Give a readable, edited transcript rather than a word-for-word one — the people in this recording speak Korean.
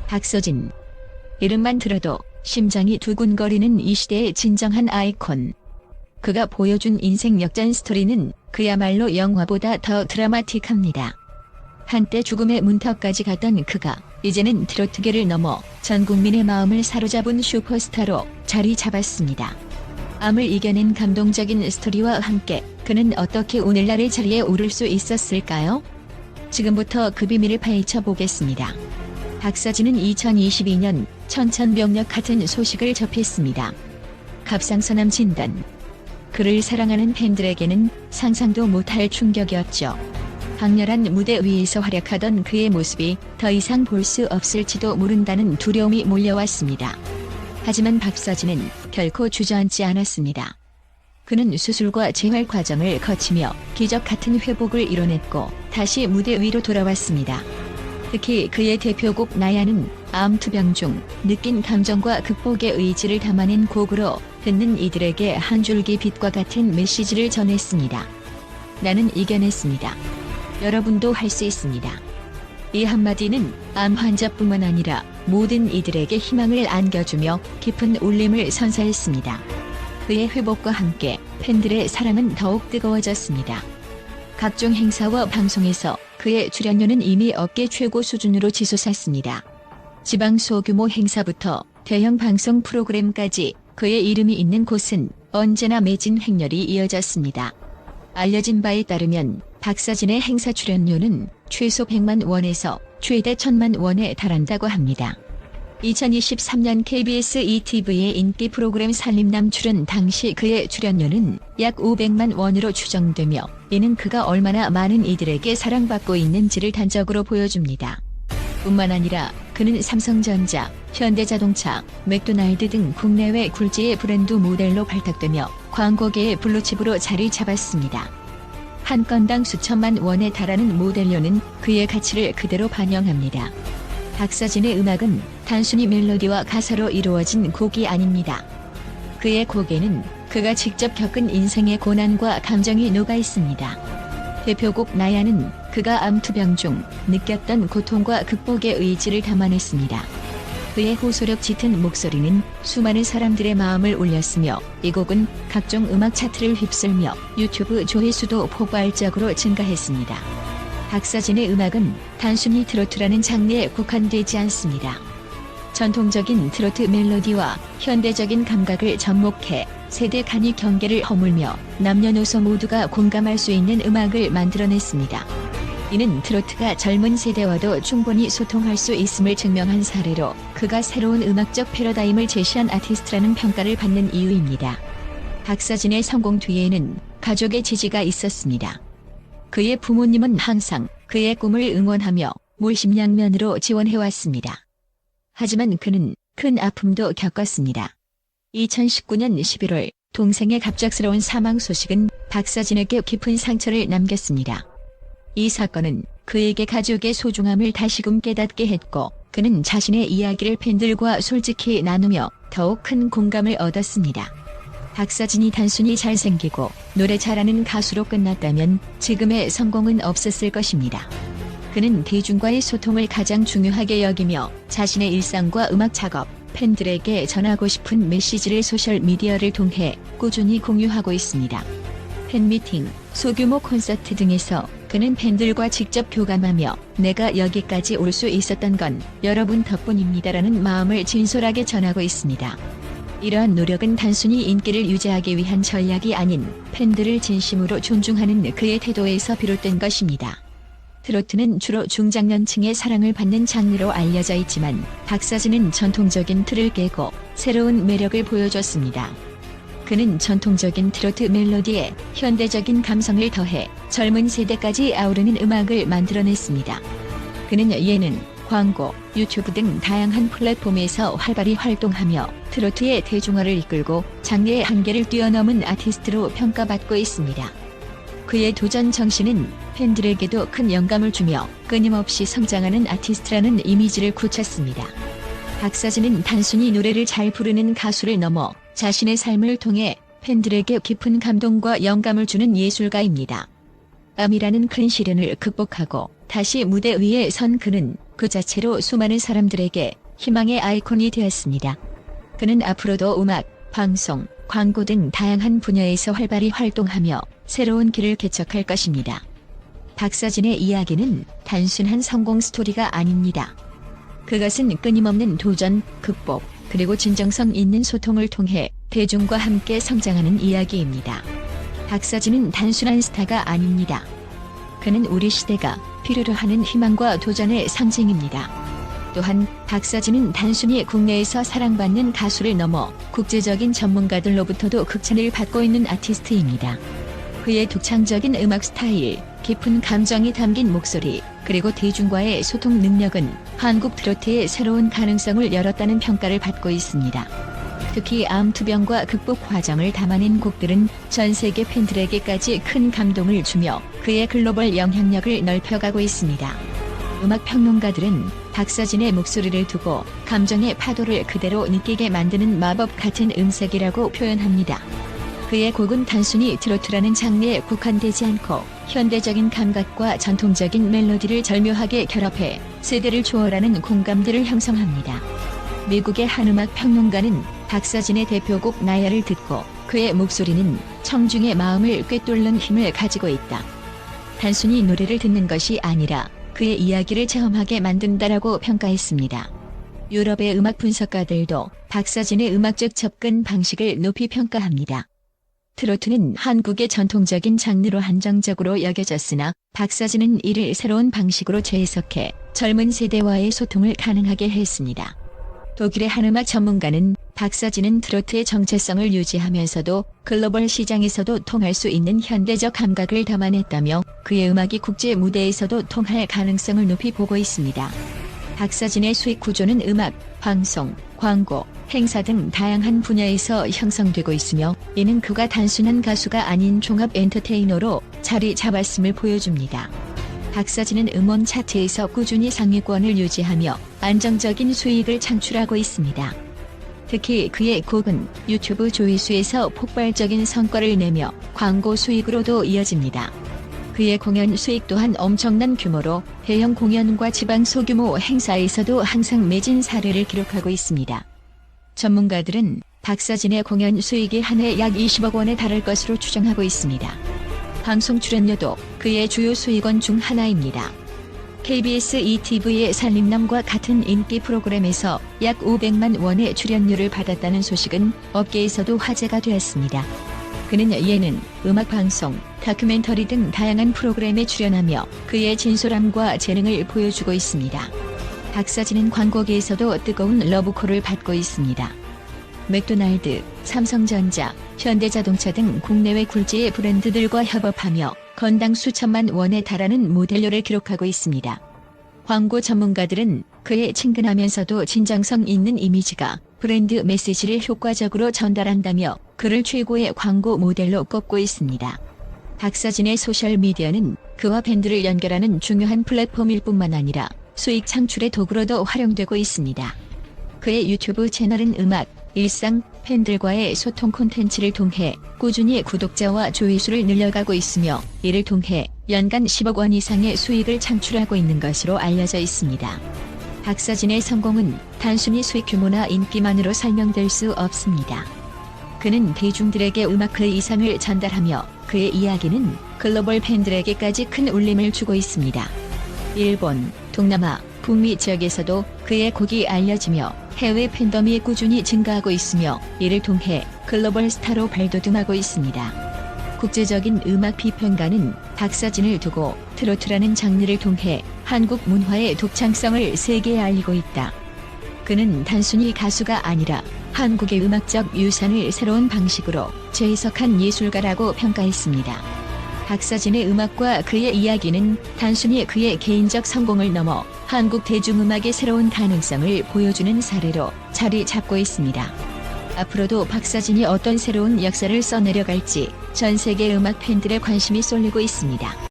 박서진. 이름만 들어도 심장이 두근거리는 이 시대의 진정한 아이콘. 그가 보여준 인생 역전 스토리는 그야말로 영화보다 더 드라마틱합니다. 한때 죽음의 문턱까지 갔던 그가 이제는 트로트계를 넘어 전 국민의 마음을 사로잡은 슈퍼스타로 자리 잡았습니다. 암을 이겨낸 감동적인 스토리와 함께 그는 어떻게 오늘날의 자리에 오를 수 있었을까요? 지금부터 그 비밀을 파헤쳐 보겠습니다. 박서진은 2022년 천천병력 같은 소식을 접했습니다. 갑상선암 진단. 그를 사랑하는 팬들에게는 상상도 못할 충격이었죠. 강렬한 무대 위에서 활약하던 그의 모습이 더 이상 볼 수 없을지도 모른다는 두려움이 몰려왔습니다. 하지만 박서진은 결코 주저앉지 않았습니다. 그는 수술과 재활 과정을 거치며 기적 같은 회복을 이뤄냈고 다시 무대 위로 돌아왔습니다. 특히 그의 대표곡 나야는 암 투병 중 느낀 감정과 극복의 의지를 담아낸 곡으로 듣는 이들에게 한 줄기 빛과 같은 메시지를 전했습니다. 나는 이겨냈습니다. 여러분도 할 수 있습니다. 이 한마디는 암 환자뿐만 아니라 모든 이들에게 희망을 안겨주며 깊은 울림을 선사했습니다. 그의 회복과 함께 팬들의 사랑은 더욱 뜨거워졌습니다. 각종 행사와 방송에서 그의 출연료는 이미 업계 최고 수준으로 치솟았습니다. 지방 소규모 행사부터 대형 방송 프로그램까지 그의 이름이 있는 곳은 언제나 매진 행렬이 이어졌습니다. 알려진 바에 따르면 박서진의 행사 출연료는 최소 100만 원에서 최대 1000만 원에 달한다고 합니다. 2023년 KBS ETV의 인기 프로그램 살림남 출연 당시 그의 출연료는 약 500만 원으로 추정되며 이는 그가 얼마나 많은 이들에게 사랑받고 있는지를 단적으로 보여줍니다. 뿐만 아니라 그는 삼성전자, 현대자동차, 맥도날드 등 국내외 굴지의 브랜드 모델로 발탁되며 광고계의 블루칩으로 자리 잡았습니다. 한 건당 수천만 원에 달하는 모델료는 그의 가치를 그대로 반영합니다. 박서진의 음악은 단순히 멜로디와 가사로 이루어진 곡이 아닙니다. 그의 곡에는 그가 직접 겪은 인생의 고난과 감정이 녹아 있습니다. 대표곡 나야는 그가 암투병 중 느꼈던 고통과 극복의 의지를 담아냈습니다. 그의 호소력 짙은 목소리는 수많은 사람들의 마음을 울렸으며 이 곡은 각종 음악 차트를 휩쓸며 유튜브 조회수도 폭발적으로 증가했습니다. 박서진의 음악은 단순히 트로트라는 장르에 국한되지 않습니다. 전통적인 트로트 멜로디와 현대적인 감각을 접목해 세대 간의 경계를 허물며 남녀노소 모두가 공감할 수 있는 음악을 만들어냈습니다. 이는 트로트가 젊은 세대와도 충분히 소통할 수 있음을 증명한 사례로 그가 새로운 음악적 패러다임을 제시한 아티스트라는 평가를 받는 이유입니다. 박서진의 성공 뒤에는 가족의 지지가 있었습니다. 그의 부모님은 항상 그의 꿈을 응원하며 물심양면으로 지원해왔습니다. 하지만 그는 큰 아픔도 겪었습니다. 2019년 11월 동생의 갑작스러운 사망 소식은 박서진에게 깊은 상처를 남겼습니다. 이 사건은 그에게 가족의 소중함을 다시금 깨닫게 했고 그는 자신의 이야기를 팬들과 솔직히 나누며 더욱 큰 공감을 얻었습니다. 박서진이 단순히 잘생기고 노래 잘하는 가수로 끝났다면 지금의 성공은 없었을 것입니다. 그는 대중과의 소통을 가장 중요하게 여기며 자신의 일상과 음악 작업, 팬들에게 전하고 싶은 메시지를 소셜미디어를 통해 꾸준히 공유하고 있습니다. 팬미팅, 소규모 콘서트 등에서 그는 팬들과 직접 교감하며 내가 여기까지 올 수 있었던 건 여러분 덕분입니다라는 마음을 진솔하게 전하고 있습니다. 이러한 노력은 단순히 인기를 유지하기 위한 전략이 아닌 팬들을 진심으로 존중하는 그의 태도에서 비롯된 것입니다. 트로트는 주로 중장년층의 사랑을 받는 장르로 알려져 있지만 박서진은 전통적인 틀을 깨고 새로운 매력을 보여줬습니다. 그는 전통적인 트로트 멜로디에 현대적인 감성을 더해 젊은 세대까지 아우르는 음악을 만들어냈습니다. 그는 예능, 광고, 유튜브 등 다양한 플랫폼에서 활발히 활동하며 트로트의 대중화를 이끌고 장르의 한계를 뛰어넘은 아티스트로 평가받고 있습니다. 그의 도전 정신은 팬들에게도 큰 영감을 주며 끊임없이 성장하는 아티스트라는 이미지를 굳혔습니다. 박서진은 단순히 노래를 잘 부르는 가수를 넘어 자신의 삶을 통해 팬들에게 깊은 감동과 영감을 주는 예술가입니다. 암이라는 큰 시련을 극복하고 다시 무대 위에 선 그는 그 자체로 수많은 사람들에게 희망의 아이콘이 되었습니다. 그는 앞으로도 음악, 방송, 광고 등 다양한 분야에서 활발히 활동하며 새로운 길을 개척할 것입니다. 박서진의 이야기는 단순한 성공 스토리가 아닙니다. 그것은 끊임없는 도전, 극복, 그리고 진정성 있는 소통을 통해 대중과 함께 성장하는 이야기입니다. 박서진은 단순한 스타가 아닙니다. 그는 우리 시대가 필요로 하는 희망과 도전의 상징입니다. 또한 박서진은 단순히 국내에서 사랑받는 가수를 넘어 국제적인 전문가들로부터도 극찬을 받고 있는 아티스트입니다. 그의 독창적인 음악 스타일, 깊은 감정이 담긴 목소리, 그리고 대중과의 소통 능력은 한국 트로트의 새로운 가능성을 열었다는 평가를 받고 있습니다. 특히 암투병과 극복 과정을 담아낸 곡들은 전 세계 팬들에게까지 큰 감동을 주며 그의 글로벌 영향력을 넓혀가고 있습니다. 음악 평론가들은 박서진의 목소리를 두고 감정의 파도를 그대로 느끼게 만드는 마법 같은 음색이라고 표현합니다. 그의 곡은 단순히 트로트라는 장르에 국한되지 않고 현대적인 감각과 전통적인 멜로디를 절묘하게 결합해 세대를 초월하는 공감대를 형성합니다. 미국의 한 음악 평론가는 박서진의 대표곡 나야를 듣고 그의 목소리는 청중의 마음을 꿰뚫는 힘을 가지고 있다. 단순히 노래를 듣는 것이 아니라 그의 이야기를 체험하게 만든다라고 평가했습니다. 유럽의 음악 분석가들도 박서진의 음악적 접근 방식을 높이 평가합니다. 트로트는 한국의 전통적인 장르로 한정적으로 여겨졌으나 박서진은 이를 새로운 방식으로 재해석해 젊은 세대와의 소통을 가능하게 했습니다. 독일의 한 음악 전문가는 박서진은 트로트의 정체성을 유지하면서도 글로벌 시장에서도 통할 수 있는 현대적 감각을 담아냈다며 그의 음악이 국제 무대에서도 통할 가능성을 높이 보고 있습니다. 박서진의 수익 구조는 음악, 방송, 광고, 행사 등 다양한 분야에서 형성되고 있으며 이는 그가 단순한 가수가 아닌 종합 엔터테이너로 자리 잡았음을 보여줍니다. 박서진은 음원 차트에서 꾸준히 상위권을 유지하며 안정적인 수익을 창출하고 있습니다. 특히 그의 곡은 유튜브 조회수에서 폭발적인 성과를 내며 광고 수익으로도 이어집니다. 그의 공연 수익 또한 엄청난 규모로 대형 공연과 지방 소규모 행사에서도 항상 매진 사례를 기록하고 있습니다. 전문가들은 박서진의 공연 수익이 한 해 약 20억 원에 달할 것으로 추정하고 있습니다. 방송 출연료도 그의 주요 수익원 중 하나입니다. KBS ETV의 산림남과 같은 인기 프로그램에서 약 500만 원의 출연료를 받았다는 소식은 업계에서도 화제가 되었습니다. 그는 예능, 음악방송, 다큐멘터리 등 다양한 프로그램에 출연하며 그의 진솔함과 재능을 보여주고 있습니다. 박서진은 광고계에서도 뜨거운 러브콜을 받고 있습니다. 맥도날드, 삼성전자, 현대자동차 등 국내외 굴지의 브랜드들과 협업하며 건당 수천만 원에 달하는 모델료를 기록하고 있습니다. 광고 전문가들은 그의 친근하면서도 진정성 있는 이미지가 브랜드 메시지를 효과적으로 전달한다며 그를 최고의 광고 모델로 꼽고 있습니다. 박서진의 소셜미디어는 그와 팬들을 연결하는 중요한 플랫폼일 뿐만 아니라 수익 창출의 도구로도 활용되고 있습니다. 그의 유튜브 채널은 음악, 일상, 팬들과의 소통 콘텐츠를 통해 꾸준히 구독자와 조회수를 늘려가고 있으며 이를 통해 연간 10억 원 이상의 수익을 창출하고 있는 것으로 알려져 있습니다. 박서진의 성공은 단순히 수익 규모나 인기만으로 설명될 수 없습니다. 그는 대중들에게 음악 그 이상을 전달하며 그의 이야기는 글로벌 팬들에게까지 큰 울림을 주고 있습니다. 일본, 동남아, 북미 지역에서도 그의 곡이 알려지며 해외 팬덤이 꾸준히 증가하고 있으며 이를 통해 글로벌 스타로 발돋움하고 있습니다. 국제적인 음악 비평가는 박서진을 두고 트로트라는 장르를 통해 한국 문화의 독창성을 세계에 알리고 있다. 그는 단순히 가수가 아니라 한국의 음악적 유산을 새로운 방식으로 재해석한 예술가라고 평가했습니다. 박서진의 음악과 그의 이야기는 단순히 그의 개인적 성공을 넘어 한국 대중음악의 새로운 가능성을 보여주는 사례로 자리 잡고 있습니다. 앞으로도 박서진이 어떤 새로운 역사를 써내려갈지 전 세계 음악 팬들의 관심이 쏠리고 있습니다.